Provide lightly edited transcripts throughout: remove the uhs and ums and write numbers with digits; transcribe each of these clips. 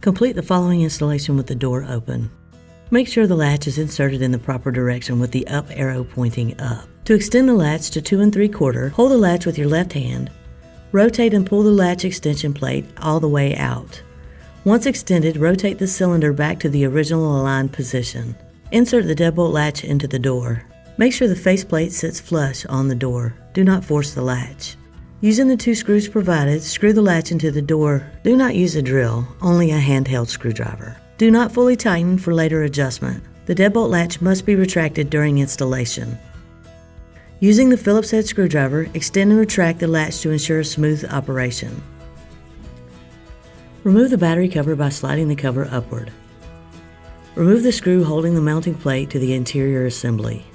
Complete the following installation with the door open. Make sure the latch is inserted in the proper direction with the up arrow pointing up. To extend the latch to 2 3/4, hold the latch with your left hand, rotate and pull the latch extension plate all the way out. Once extended, rotate the cylinder back to the original aligned position. Insert the deadbolt latch into the door. Make sure the faceplate sits flush on the door. Do not force the latch. Using the 2 screws provided, screw the latch into the door. Do not use a drill, only a handheld screwdriver. Do not fully tighten for later adjustment. The deadbolt latch must be retracted during installation. Using the Phillips head screwdriver, extend and retract the latch to ensure a smooth operation. Remove the battery cover by sliding the cover upward. Remove the screw holding the mounting plate to the interior assembly.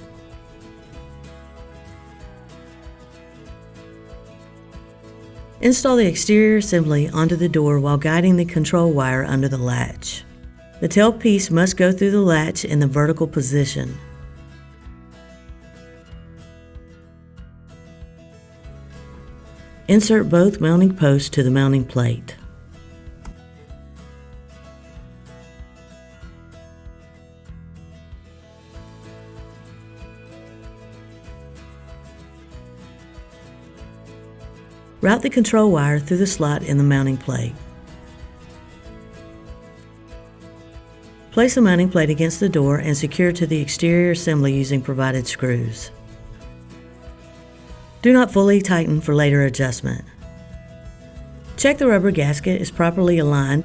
Install the exterior assembly onto the door while guiding the control wire under the latch. The tailpiece must go through the latch in the vertical position. Insert both mounting posts to the mounting plate. Route the control wire through the slot in the mounting plate. Place the mounting plate against the door and secure to the exterior assembly using provided screws. Do not fully tighten for later adjustment. Check the rubber gasket is properly aligned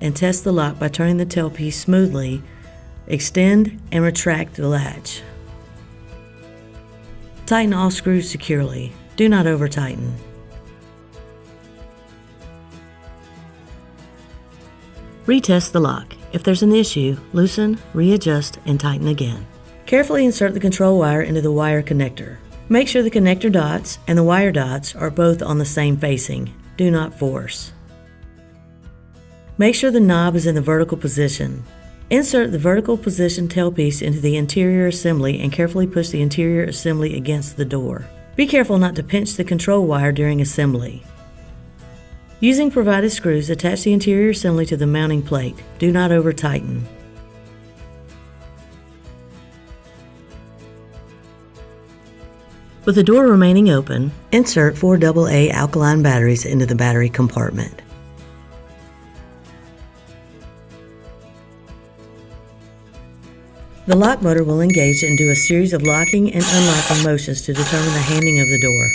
and test the lock by turning the tailpiece smoothly. Extend and retract the latch. Tighten all screws securely. Do not over-tighten. Retest the lock. If there's an issue, loosen, readjust, and tighten again. Carefully insert the control wire into the wire connector. Make sure the connector dots and the wire dots are both on the same facing. Do not force. Make sure the knob is in the vertical position. Insert the vertical position tailpiece into the interior assembly and carefully push the interior assembly against the door. Be careful not to pinch the control wire during assembly. Using provided screws, attach the interior assembly to the mounting plate. Do not over-tighten. With the door remaining open, insert 4 AA alkaline batteries into the battery compartment. The lock motor will engage and do a series of locking and unlocking motions to determine the handing of the door.